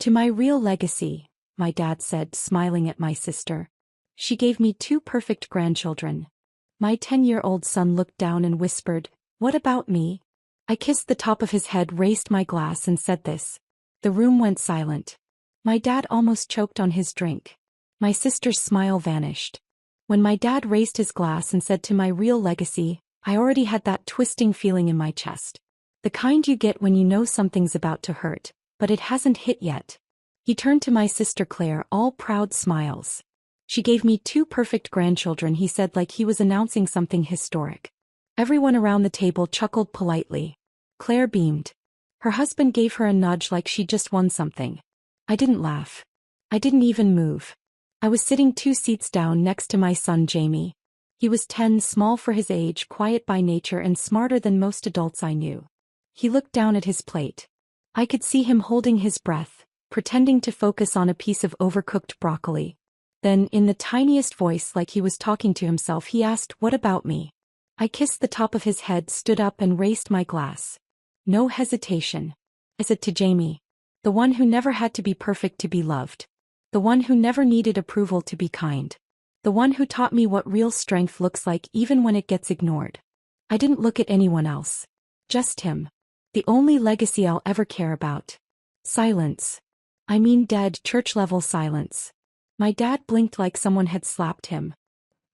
To my real legacy, my dad said, smiling at my sister. She gave me 2 perfect grandchildren. My 10-year-old son looked down and whispered, "What about me?" I kissed the top of his head, raised my glass and said this. The room went silent. My dad almost choked on his drink. My sister's smile vanished. When my dad raised his glass and said, "To my real legacy," I already had that twisting feeling in my chest. The kind you get when you know something's about to hurt, but it hasn't hit yet. He turned to my sister Claire, all proud smiles. She gave me 2 perfect grandchildren, he said, like he was announcing something historic. Everyone around the table chuckled politely. Claire beamed. Her husband gave her a nudge like she just won something. I didn't laugh. I didn't even move. I was sitting 2 seats down next to my son Jamie. He was 10, small for his age, quiet by nature and smarter than most adults I knew. He looked down at his plate. I could see him holding his breath, pretending to focus on a piece of overcooked broccoli. Then, in the tiniest voice like he was talking to himself, he asked, "What about me?" I kissed the top of his head, stood up and raised my glass. No hesitation. I said, "To Jamie. The one who never had to be perfect to be loved. The one who never needed approval to be kind. The one who taught me what real strength looks like even when it gets ignored." I didn't look at anyone else. Just him. The only legacy I'll ever care about. Silence. I mean dead, church-level silence. My dad blinked like someone had slapped him.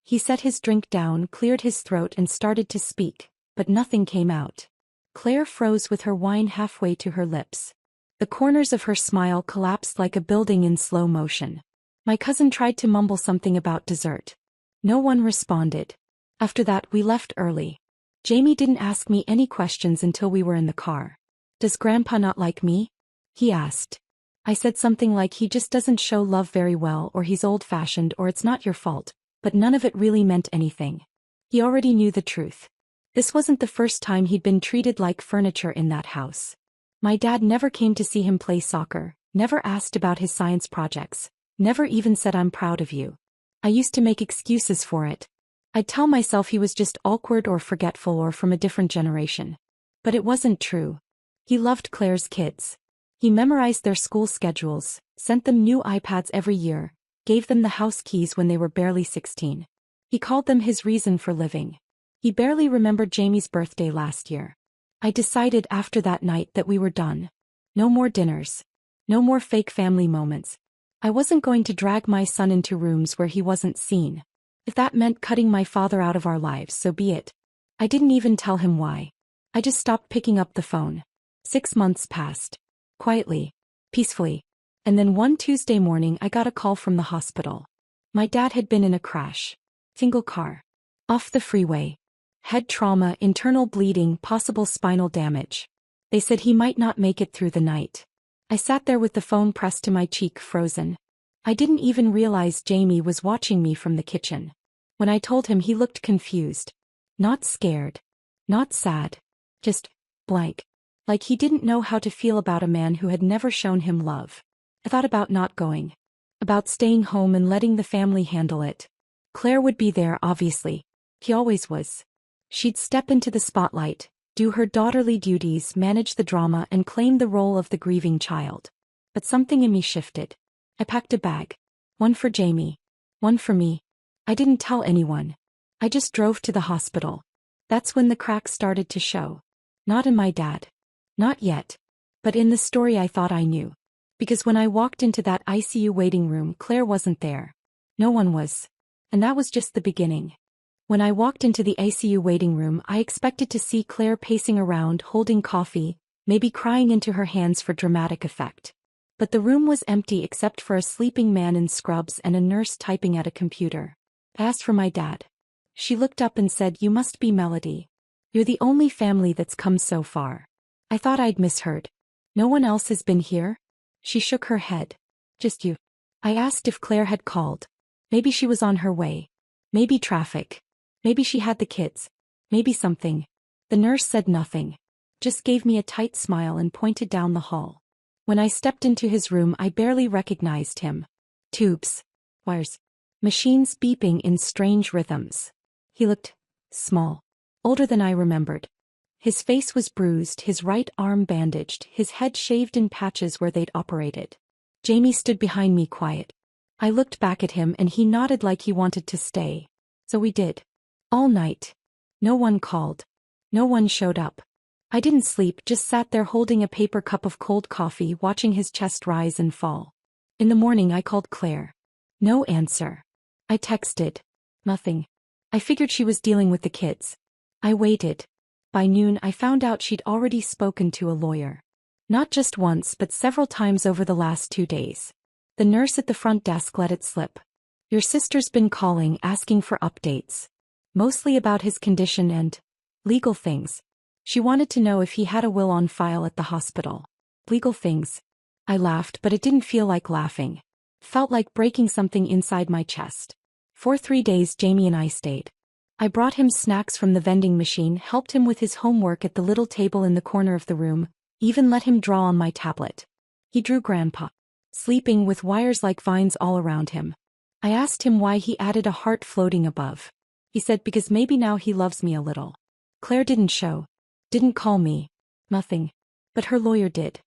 He set his drink down, cleared his throat and started to speak, but nothing came out. Claire froze with her wine halfway to her lips. The corners of her smile collapsed like a building in slow motion. My cousin tried to mumble something about dessert. No one responded. After that, we left early. Jamie didn't ask me any questions until we were in the car. "Does Grandpa not like me?" he asked. I said something like, "He just doesn't show love very well, or he's old-fashioned, or it's not your fault," but none of it really meant anything. He already knew the truth. This wasn't the first time he'd been treated like furniture in that house. My dad never came to see him play soccer, never asked about his science projects, never even said, "I'm proud of you." I used to make excuses for it. I'd tell myself he was just awkward or forgetful or from a different generation. But it wasn't true. He loved Claire's kids. He memorized their school schedules, sent them new iPads every year, gave them the house keys when they were barely 16. He called them his reason for living. He barely remembered Jamie's birthday last year. I decided after that night that we were done. No more dinners. No more fake family moments. I wasn't going to drag my son into rooms where he wasn't seen. If that meant cutting my father out of our lives, so be it. I didn't even tell him why. I just stopped picking up the phone. 6 months passed. Quietly. Peacefully. And then one Tuesday morning I got a call from the hospital. My dad had been in a crash. Single car. Off the freeway. Head trauma, internal bleeding, possible spinal damage. They said he might not make it through the night. I sat there with the phone pressed to my cheek, frozen. I didn't even realize Jamie was watching me from the kitchen. When I told him, he looked confused. Not scared. Not sad. Just blank. Like he didn't know how to feel about a man who had never shown him love. I thought about not going. About staying home and letting the family handle it. Claire would be there, obviously. He always was. She'd step into the spotlight, do her daughterly duties, manage the drama and claim the role of the grieving child. But something in me shifted. I packed a bag. One for Jamie. One for me. I didn't tell anyone. I just drove to the hospital. That's when the cracks started to show. Not in my dad. Not yet. But in the story I thought I knew. Because when I walked into that ICU waiting room, Claire wasn't there. No one was. And that was just the beginning. When I walked into the ICU waiting room, I expected to see Claire pacing around, holding coffee, maybe crying into her hands for dramatic effect. But the room was empty except for a sleeping man in scrubs and a nurse typing at a computer. I asked for my dad. She looked up and said, "You must be Melody. You're the only family that's come so far." I thought I'd misheard. "No one else has been here?" She shook her head. "Just you." I asked if Claire had called. Maybe she was on her way. Maybe traffic. Maybe she had the kids. Maybe something. The nurse said nothing. Just gave me a tight smile and pointed down the hall. When I stepped into his room, I barely recognized him. Tubes. Wires. Machines beeping in strange rhythms. He looked small. Older than I remembered. His face was bruised, his right arm bandaged, his head shaved in patches where they'd operated. Jamie stood behind me quiet. I looked back at him and he nodded like he wanted to stay. So we did. All night. No one called. No one showed up. I didn't sleep, just sat there holding a paper cup of cold coffee, watching his chest rise and fall. In the morning I called Claire. No answer. I texted. Nothing. I figured she was dealing with the kids. I waited. By noon I found out she'd already spoken to a lawyer. Not just once but several times over the last 2 days. The nurse at the front desk let it slip. Your sister's been calling, asking for updates. Mostly about his condition and legal things. She wanted to know if he had a will on file at the hospital. Legal things. I laughed, but it didn't feel like laughing. It felt like breaking something inside my chest. For 3 days Jamie and I stayed. I brought him snacks from the vending machine, helped him with his homework at the little table in the corner of the room, even let him draw on my tablet. He drew Grandpa, sleeping with wires like vines all around him. I asked him why he added a heart floating above. He said because maybe now he loves me a little. Claire didn't show. Didn't call me. Nothing. But her lawyer did.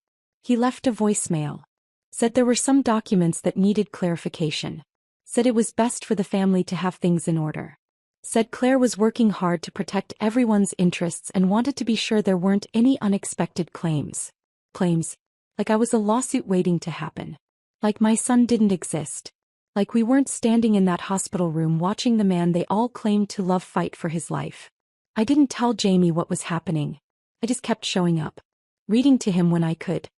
He left a voicemail. Said there were some documents that needed clarification. Said it was best for the family to have things in order. Said Claire was working hard to protect everyone's interests and wanted to be sure there weren't any unexpected claims. Claims. Like I was a lawsuit waiting to happen. Like my son didn't exist. Like we weren't standing in that hospital room watching the man they all claimed to love fight for his life. I didn't tell Jamie what was happening. I just kept showing up. Reading to him when I could.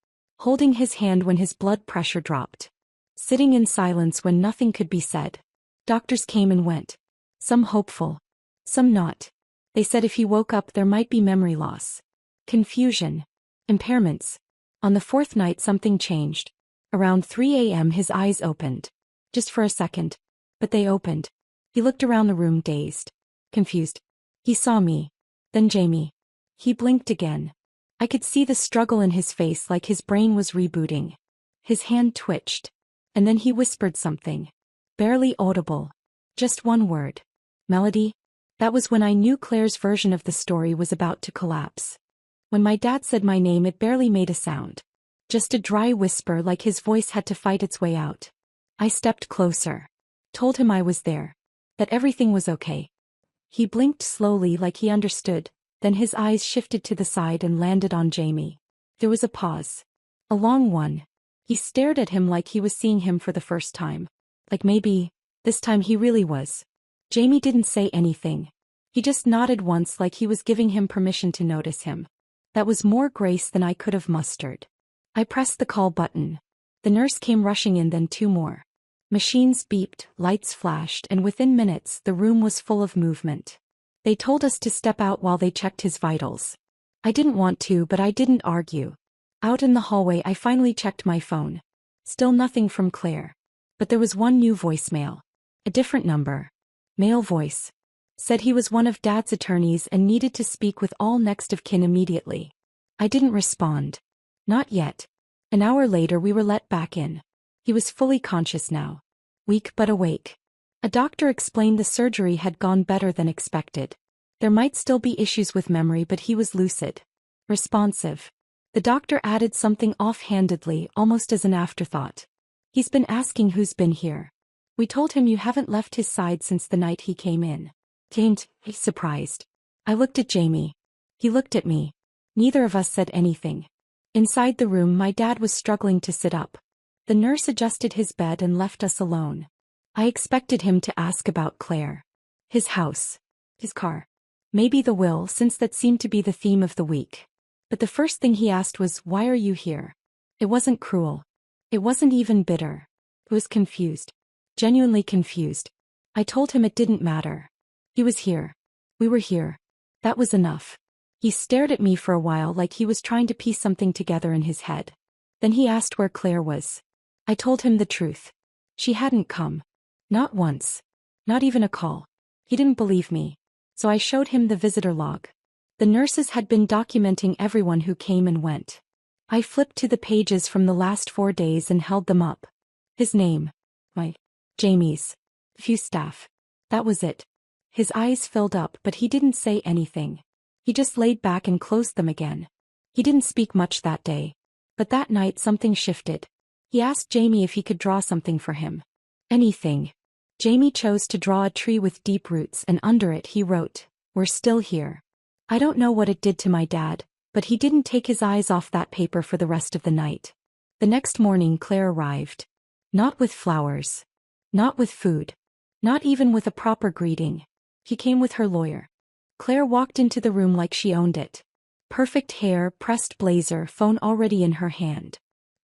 Holding his hand when his blood pressure dropped. Sitting in silence when nothing could be said. Doctors came and went. Some hopeful. Some not. They said if he woke up there might be memory loss. Confusion. Impairments. On the 4th night something changed. Around 3 a.m. his eyes opened. Just for a second. But they opened. He looked around the room dazed. Confused. He saw me. Then Jamie. He blinked again. I could see the struggle in his face like his brain was rebooting. His hand twitched. And then he whispered something. Barely audible. Just one word. Melody? That was when I knew Claire's version of the story was about to collapse. When my dad said my name it barely made a sound. Just a dry whisper like his voice had to fight its way out. I stepped closer. Told him I was there. That everything was okay. He blinked slowly like he understood, then his eyes shifted to the side and landed on Jamie. There was a pause. A long one. He stared at him like he was seeing him for the first time. Like maybe, this time he really was. Jamie didn't say anything. He just nodded once like he was giving him permission to notice him. That was more grace than I could have mustered. I pressed the call button. The nurse came rushing in, then 2 more. Machines beeped, lights flashed, and within minutes the room was full of movement. They told us to step out while they checked his vitals. I didn't want to, but I didn't argue. Out in the hallway I finally checked my phone. Still nothing from Claire. But there was one new voicemail. A different number. Male voice. Said he was one of Dad's attorneys and needed to speak with all next of kin immediately. I didn't respond. Not yet. An hour later we were let back in. He was fully conscious now. Weak but awake. A doctor explained the surgery had gone better than expected. There might still be issues with memory, but he was lucid. Responsive. The doctor added something offhandedly, almost as an afterthought. He's been asking who's been here. We told him you haven't left his side since the night he came in. He's surprised. I looked at Jamie. He looked at me. Neither of us said anything. Inside the room my dad was struggling to sit up. The nurse adjusted his bed and left us alone. I expected him to ask about Claire. His house. His car. Maybe the will, since that seemed to be the theme of the week. But the first thing he asked was, "Why are you here?" It wasn't cruel. It wasn't even bitter. It was confused. Genuinely confused. I told him it didn't matter. He was here. We were here. That was enough. He stared at me for a while like he was trying to piece something together in his head. Then he asked where Claire was. I told him the truth. She hadn't come. Not once. Not even a call. He didn't believe me. So I showed him the visitor log. The nurses had been documenting everyone who came and went. I flipped to the pages from the last 4 days and held them up. His name. Jamie's. Few staff. That was it. His eyes filled up, but he didn't say anything. He just laid back and closed them again. He didn't speak much that day. But that night something shifted. He asked Jamie if he could draw something for him. Anything. Jamie chose to draw a tree with deep roots, and under it he wrote, "We're still here." I don't know what it did to my dad, but he didn't take his eyes off that paper for the rest of the night. The next morning Claire arrived. Not with flowers. Not with food. Not even with a proper greeting. He came with her lawyer. Claire walked into the room like she owned it. Perfect hair, pressed blazer, phone already in her hand.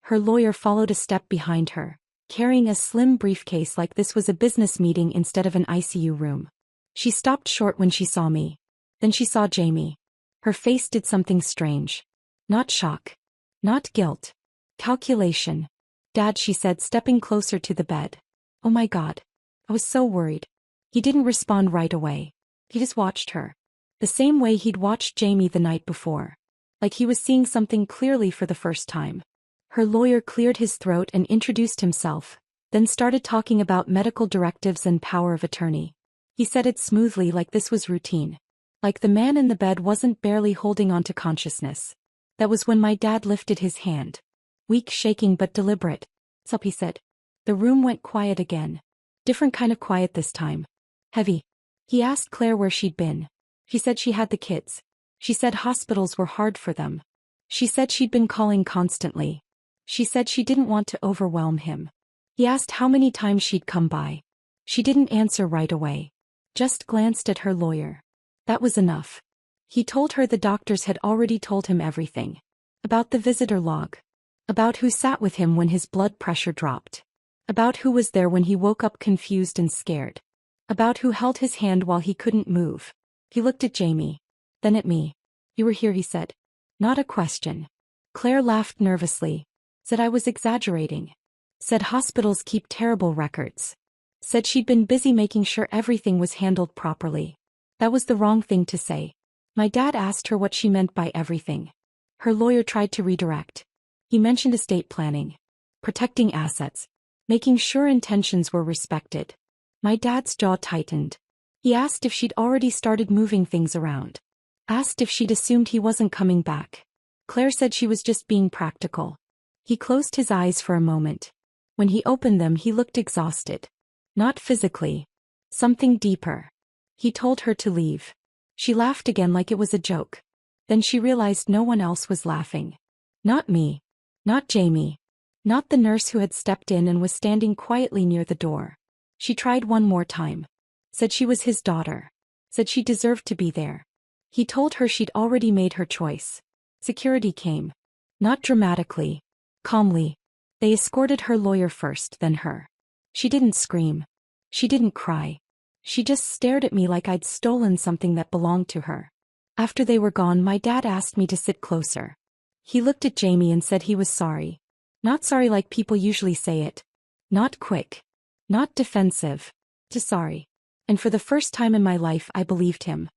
Her lawyer followed a step behind her, carrying a slim briefcase like this was a business meeting instead of an ICU room. She stopped short when she saw me. Then she saw Jamie. Her face did something strange. Not shock. Not guilt. Calculation. "Dad," she said, stepping closer to the bed. "Oh my God. I was so worried." He didn't respond right away. He just watched her. The same way he'd watched Jamie the night before. Like he was seeing something clearly for the first time. Her lawyer cleared his throat and introduced himself, then started talking about medical directives and power of attorney. He said it smoothly like this was routine. Like the man in the bed wasn't barely holding on to consciousness. That was when my dad lifted his hand. Weak, shaking but deliberate. "Sup," he said. The room went quiet again. Different kind of quiet this time. Heavy. He asked Claire where she'd been. She said she had the kids. She said hospitals were hard for them. She said she'd been calling constantly. She said she didn't want to overwhelm him. He asked how many times she'd come by. She didn't answer right away. Just glanced at her lawyer. That was enough. He told her the doctors had already told him everything. About the visitor log. About who sat with him when his blood pressure dropped. About who was there when he woke up confused and scared. About who held his hand while he couldn't move. He looked at Jamie. Then at me. "You were here," he said. Not a question. Claire laughed nervously. Said I was exaggerating. Said hospitals keep terrible records. Said she'd been busy making sure everything was handled properly. That was the wrong thing to say. My dad asked her what she meant by everything. Her lawyer tried to redirect. He mentioned estate planning. Protecting assets. Making sure intentions were respected. My dad's jaw tightened. He asked if she'd already started moving things around. Asked if she'd assumed he wasn't coming back. Claire said she was just being practical. He closed his eyes for a moment. When he opened them he looked exhausted. Not physically. Something deeper. He told her to leave. She laughed again like it was a joke. Then she realized no one else was laughing. Not me. Not Jamie. Not the nurse who had stepped in and was standing quietly near the door. She tried one more time. Said she was his daughter. Said she deserved to be there. He told her she'd already made her choice. Security came. Not dramatically. Calmly. They escorted her lawyer first, then her. She didn't scream. She didn't cry. She just stared at me like I'd stolen something that belonged to her. After they were gone, my dad asked me to sit closer. He looked at Jamie and said he was sorry. Not sorry like people usually say it. Not quick. Not defensive. Just sorry. And for the first time in my life I believed him.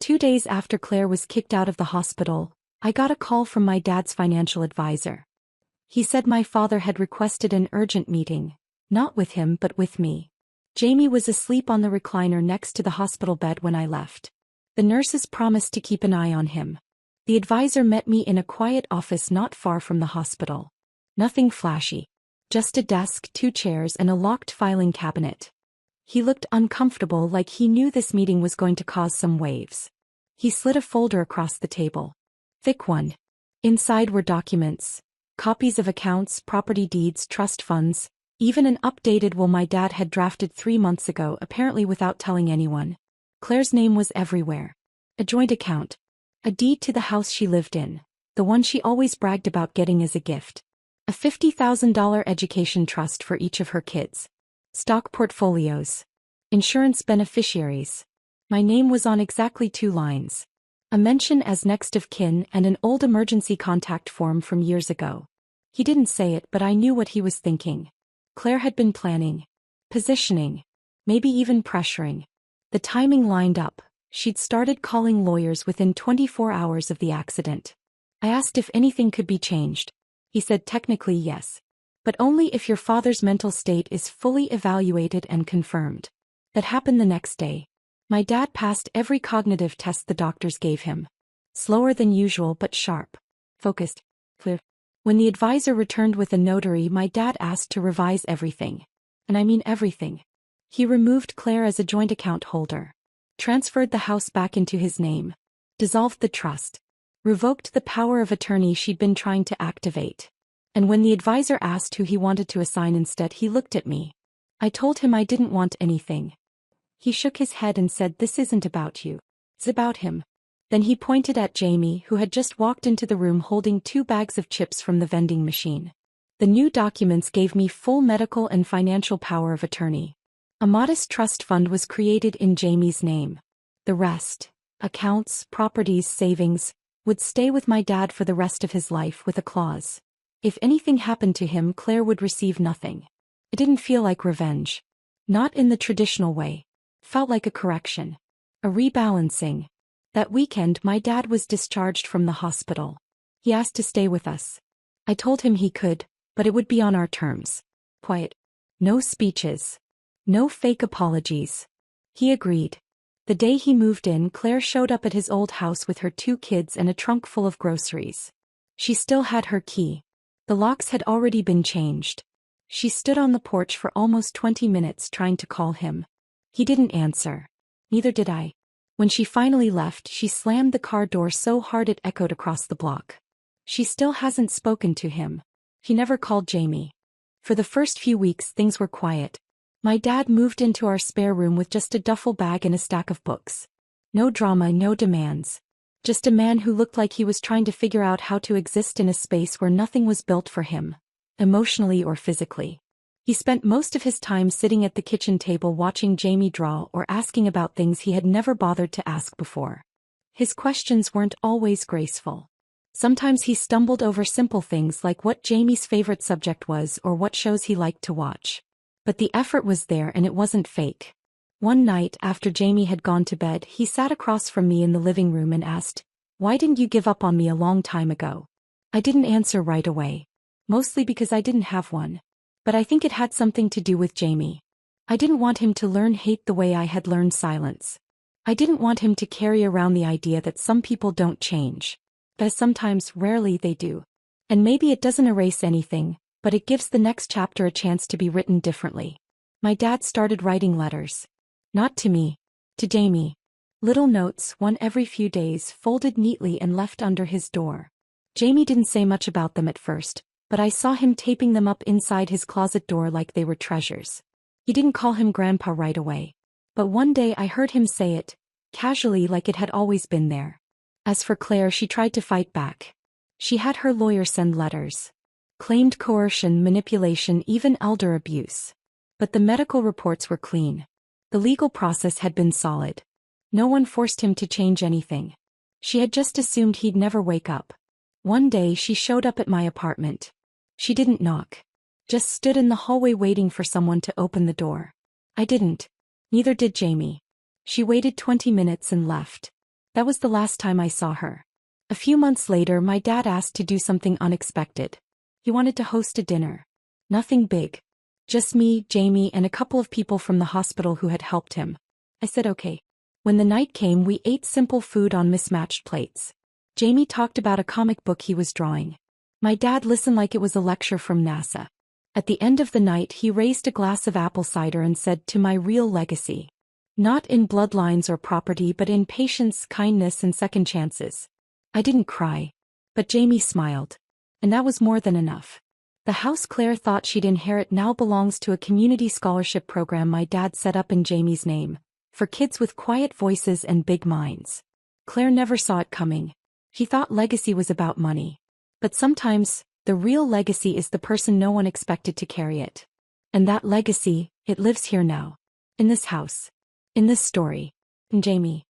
2 days after Claire was kicked out of the hospital, I got a call from my dad's financial advisor. He said my father had requested an urgent meeting. Not with him but with me. Jamie was asleep on the recliner next to the hospital bed when I left. The nurses promised to keep an eye on him. The advisor met me in a quiet office not far from the hospital. Nothing flashy. Just a desk, 2 chairs and a locked filing cabinet. He looked uncomfortable like he knew this meeting was going to cause some waves. He slid a folder across the table. Thick one. Inside were documents. Copies of accounts, property deeds, trust funds. Even an updated will my dad had drafted 3 months ago, apparently without telling anyone. Claire's name was everywhere. A joint account. A deed to the house she lived in. The one she always bragged about getting as a gift. A $50,000 education trust for each of her kids. Stock portfolios. Insurance beneficiaries. My name was on exactly 2 lines. A mention as next of kin and an old emergency contact form from years ago. He didn't say it, but I knew what he was thinking. Claire had been planning. Positioning. Maybe even pressuring. The timing lined up. She'd started calling lawyers within 24 hours of the accident. I asked if anything could be changed. He said technically yes. But only if your father's mental state is fully evaluated and confirmed. That happened the next day. My dad passed every cognitive test the doctors gave him. Slower than usual but sharp. Focused. Clear. When the advisor returned with a notary, my dad asked to revise everything. And I mean everything. He removed Claire as a joint account holder, transferred the house back into his name, dissolved the trust, revoked the power of attorney she'd been trying to activate. And when the advisor asked who he wanted to assign instead, he looked at me. I told him I didn't want anything. He shook his head and said, "This isn't about you. It's about him." Then he pointed at Jamie, who had just walked into the room holding 2 bags of chips from the vending machine. The new documents gave me full medical and financial power of attorney. A modest trust fund was created in Jamie's name. The rest, accounts, properties, savings, would stay with my dad for the rest of his life with a clause. If anything happened to him, Claire would receive nothing. It didn't feel like revenge. Not in the traditional way. It felt like a correction. A rebalancing. That weekend, my dad was discharged from the hospital. He asked to stay with us. I told him he could, but it would be on our terms. Quiet. No speeches. No fake apologies. He agreed. The day he moved in, Claire showed up at his old house with her 2 kids and a trunk full of groceries. She still had her key. The locks had already been changed. She stood on the porch for almost 20 minutes trying to call him. He didn't answer. Neither did I. When she finally left, she slammed the car door so hard it echoed across the block. She still hasn't spoken to him. He never called Jamie. For the first few weeks, things were quiet. My dad moved into our spare room with just a duffel bag and a stack of books. No drama, no demands. Just a man who looked like he was trying to figure out how to exist in a space where nothing was built for him, emotionally or physically. He spent most of his time sitting at the kitchen table watching Jamie draw or asking about things he had never bothered to ask before. His questions weren't always graceful. Sometimes he stumbled over simple things like what Jamie's favorite subject was or what shows he liked to watch. But the effort was there and it wasn't fake. One night, after Jamie had gone to bed, he sat across from me in the living room and asked, "Why didn't you give up on me a long time ago?" I didn't answer right away. Mostly because I didn't have one. But I think it had something to do with Jamie. I didn't want him to learn hate the way I had learned silence. I didn't want him to carry around the idea that some people don't change. But sometimes, rarely, they do. And maybe it doesn't erase anything, but it gives the next chapter a chance to be written differently. My dad started writing letters. Not to me. To Jamie. Little notes, one every few days, folded neatly and left under his door. Jamie didn't say much about them at first, but I saw him taping them up inside his closet door like they were treasures. He didn't call him Grandpa right away. But one day I heard him say it, casually, like it had always been there. As for Claire, she tried to fight back. She had her lawyer send letters. Claimed coercion, manipulation, even elder abuse. But the medical reports were clean. The legal process had been solid. No one forced him to change anything. She had just assumed he'd never wake up. One day she showed up at my apartment. She didn't knock. Just stood in the hallway waiting for someone to open the door. I didn't. Neither did Jamie. She waited 20 minutes and left. That was the last time I saw her. A few months later, my dad asked to do something unexpected. He wanted to host a dinner. Nothing big. Just me, Jamie, and a couple of people from the hospital who had helped him. I said okay. When the night came, we ate simple food on mismatched plates. Jamie talked about a comic book he was drawing. My dad listened like it was a lecture from NASA. At the end of the night, he raised a glass of apple cider and said, "To my real legacy. Not in bloodlines or property, but in patience, kindness, and second chances." I didn't cry. But Jamie smiled. And that was more than enough. The house Claire thought she'd inherit now belongs to a community scholarship program my dad set up in Jamie's name, for kids with quiet voices and big minds. Claire never saw it coming. She thought legacy was about money. But sometimes, the real legacy is the person no one expected to carry it. And that legacy, it lives here now. In this house. In this story. In Jamie.